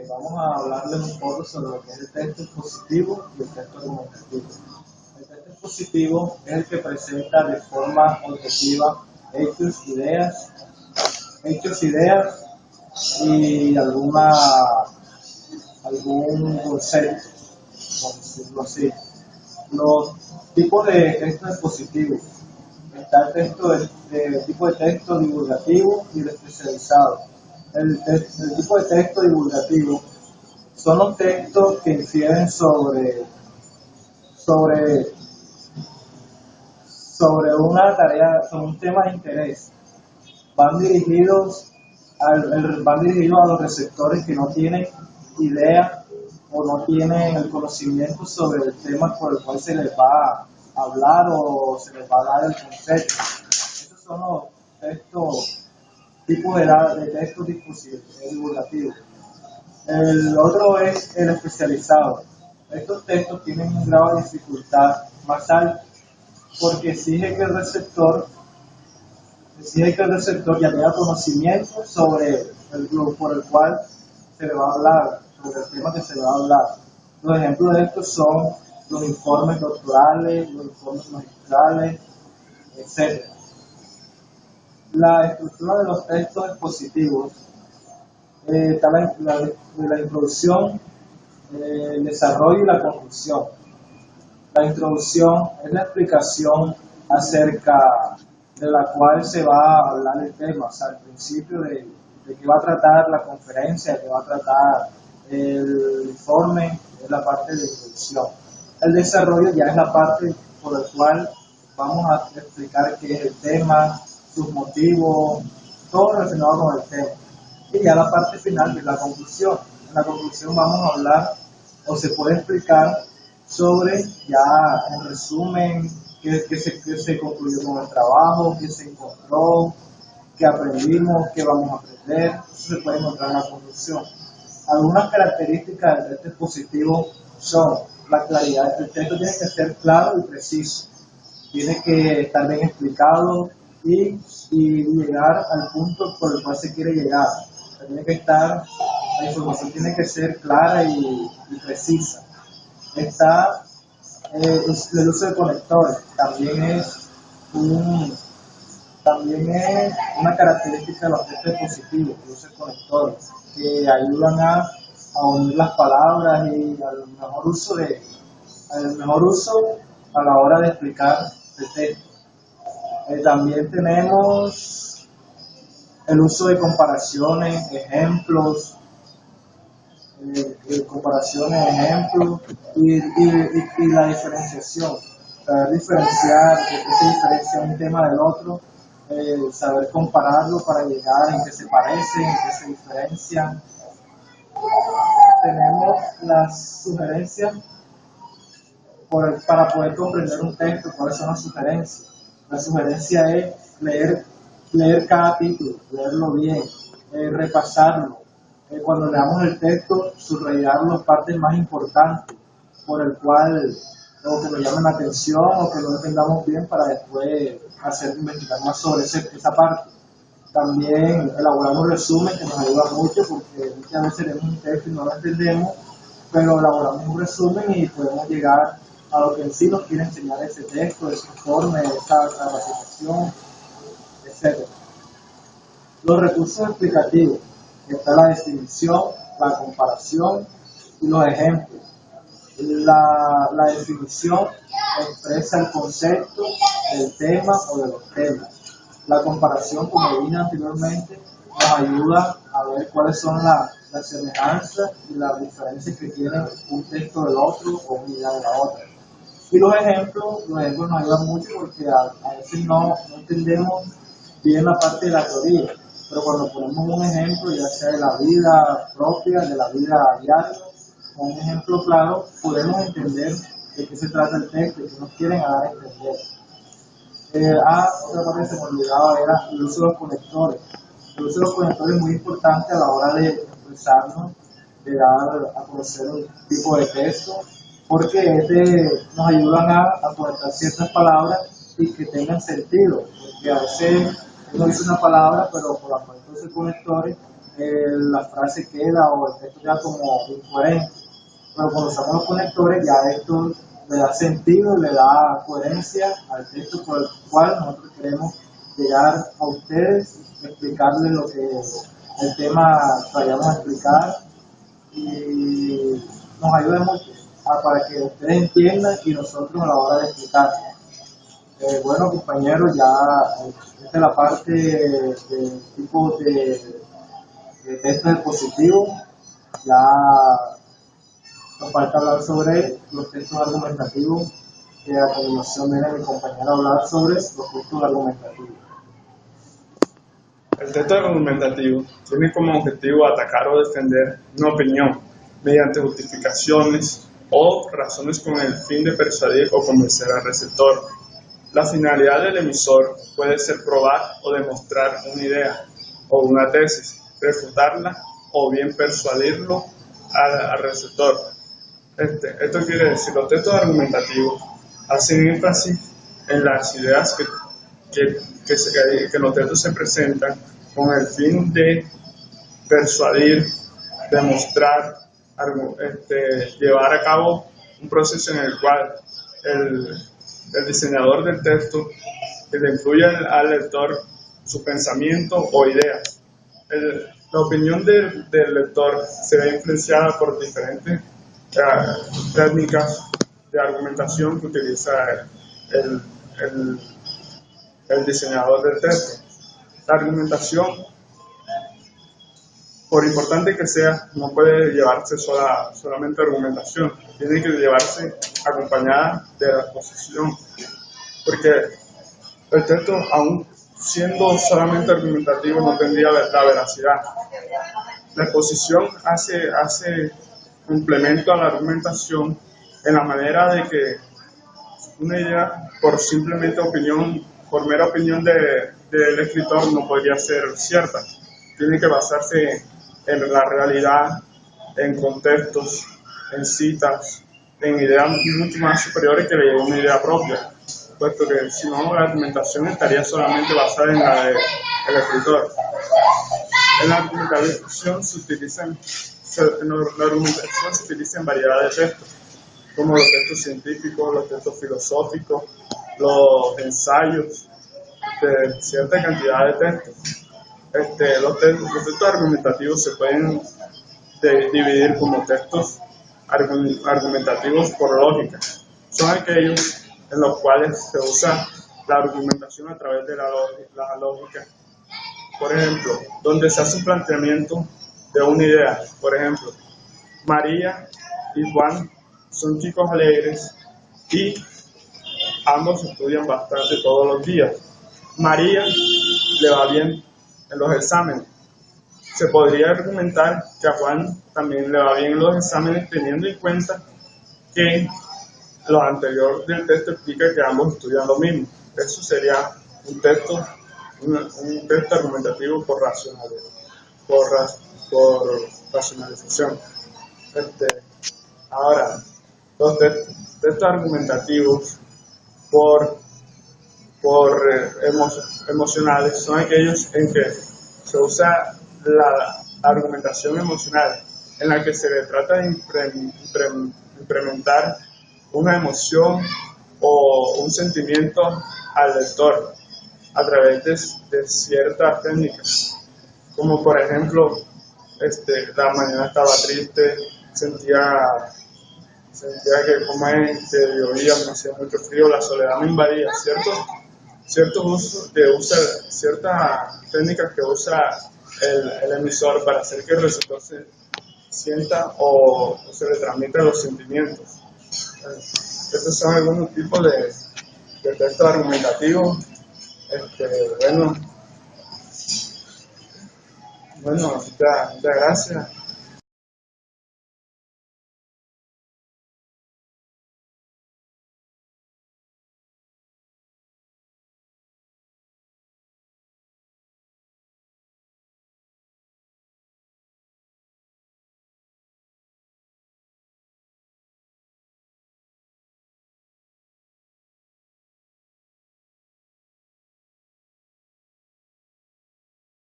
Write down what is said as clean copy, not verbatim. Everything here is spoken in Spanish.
Vamos a hablarles un poco sobre lo que es el texto expositivo y el texto argumentativo. El texto expositivo es el que presenta de forma objetiva hechos, ideas y algún concepto, por decirlo así. Los tipos de texto expositivo. Está el tipo de texto divulgativo y el especializado. El tipo de texto divulgativo son los textos que infieren sobre, sobre una tarea, sobre un tema de interés. Van dirigidos a los receptores que no tienen idea o no tienen el conocimiento sobre el tema por el cual se les va a hablar o se les va a dar el concepto. Estos son los tipos de textos divulgativos. El otro es el especializado. Estos textos tienen un grado de dificultad más alto porque exige que el receptor ya tenga conocimiento sobre el grupo por el cual se le va a hablar, sobre el tema que se le va a hablar. Los ejemplos de estos son los informes doctorales, los informes magistrales, etc. La estructura de los textos expositivos está la introducción, el desarrollo y la conclusión. La introducción es la explicación acerca de la cual se va a hablar el tema, o sea, al principio de qué va a tratar la conferencia, de qué va a tratar el informe, es la parte de la introducción. El desarrollo ya es la parte por la cual vamos a explicar qué es el tema, sus motivos, todo relacionado con el tema. Y ya la parte final, que es la conclusión. En la conclusión vamos a hablar, o se puede explicar, sobre, ya en resumen, qué se concluyó con el trabajo, qué se encontró, qué aprendimos, qué vamos a aprender. Eso se puede encontrar en la conclusión. Algunas características del texto expositivo son la claridad. El texto tiene que ser claro y preciso. Tiene que estar bien explicado y llegar al punto por el cual se quiere llegar. La información tiene que ser clara y precisa. Está el uso de conectores, también es una característica de los textos expositivos, el uso de conectores, que ayudan a unir las palabras y al mejor uso a la hora de explicar el texto. También tenemos el uso de comparaciones, ejemplos, y la diferenciación. Saber diferenciar, qué se diferencia un tema del otro, saber compararlo para llegar en qué se parecen, en qué se diferencian. Tenemos las sugerencias para poder comprender un texto. ¿Cuáles son las sugerencias? La sugerencia es leer cada título, leerlo bien, repasarlo. Cuando leamos el texto, subrayar las partes más importantes por el cual o que nos llamen la atención o que no entendamos bien para después investigar más sobre esa parte. También elaborar un resumen que nos ayuda mucho porque muchas veces leemos un texto y no lo entendemos, pero elaboramos un resumen y podemos llegar a lo que en sí nos quiere enseñar ese texto, ese informe, esa capacitación, etc. Los recursos explicativos. Está la definición, la comparación y los ejemplos. La definición expresa el concepto del tema o de los temas. La comparación, como dije anteriormente, nos ayuda a ver cuáles son las semejanzas y las diferencias que tiene un texto del otro o una idea de la otra. Y los ejemplos nos ayudan mucho porque a veces no entendemos bien la parte de la teoría. Pero cuando ponemos un ejemplo, ya sea de la vida propia, de la vida diaria, con un ejemplo claro, podemos entender de qué se trata el texto y qué nos quieren dar a entender. Otra cosa que se me olvidaba era el uso de los conectores. El uso de los conectores es muy importante a la hora de expresarnos, de dar a conocer un tipo de texto, porque nos ayudan a conectar ciertas palabras y que tengan sentido, porque a veces uno dice una palabra, pero por la falta de esos conectores la frase queda o el texto queda como incoherente. Pero cuando usamos los conectores, ya esto le da sentido, le da coherencia al texto por el cual nosotros queremos llegar a ustedes, explicarles lo que el tema que vayamos a explicar y nos ayuda mucho para que ustedes entiendan y nosotros a la hora de explicar. Bueno, compañeros, ya esta es la parte del tipo de texto expositivo. Ya nos falta hablar sobre los textos argumentativos, que a continuación viene mi compañero a hablar sobre los textos argumentativos. El texto argumentativo tiene como objetivo atacar o defender una opinión mediante justificaciones o razones con el fin de persuadir o convencer al receptor. La finalidad del emisor puede ser probar o demostrar una idea o una tesis, refutarla o bien persuadirlo al receptor. Esto quiere decir, los textos argumentativos hacen énfasis en las ideas que los textos se presentan con el fin de persuadir, demostrar, llevar a cabo un proceso en el cual el diseñador del texto le influye al lector su pensamiento o ideas. La opinión del lector se ve influenciada por diferentes técnicas de argumentación que utiliza el diseñador del texto. La argumentación, por importante que sea, no puede llevarse solamente argumentación, tiene que llevarse acompañada de la exposición, porque el texto, aún siendo solamente argumentativo, no tendría la veracidad. La exposición hace complemento a la argumentación en la manera de que una idea, por simplemente opinión, por mera opinión del escritor, no podría ser cierta. Tiene que basarse en la realidad, en contextos, en citas, en ideas mucho más superiores que una idea propia, puesto que si no, la argumentación estaría solamente basada en la del escritor. En la argumentación se utiliza en variedad de textos, como los textos científicos, los textos filosóficos, los ensayos, de cierta cantidad de textos. Los textos argumentativos se pueden dividir como textos argumentativos por lógica. Son aquellos en los cuales se usa la argumentación a través de la lógica. Por ejemplo, donde se hace un planteamiento de una idea. Por ejemplo, María y Juan son chicos alegres y ambos estudian bastante todos los días. María le va bien en los exámenes. Se podría argumentar que a Juan también le va bien en los exámenes, teniendo en cuenta que lo anterior del texto explica que ambos estudian lo mismo. Eso sería un texto argumentativo por racionalización. Ahora, los textos argumentativos emocionales son aquellos en que se usa la argumentación emocional, en la que se le trata de implementar una emoción o un sentimiento al lector a través de ciertas técnicas, como por ejemplo, la mañana estaba triste, sentía que como que llovía, me hacía mucho frío, la soledad me invadía, ciertas técnicas que usa el emisor para hacer que el receptor se sienta o se le transmitan los sentimientos. Estos son algunos tipos de textos argumentativos. Bueno, muchas gracias.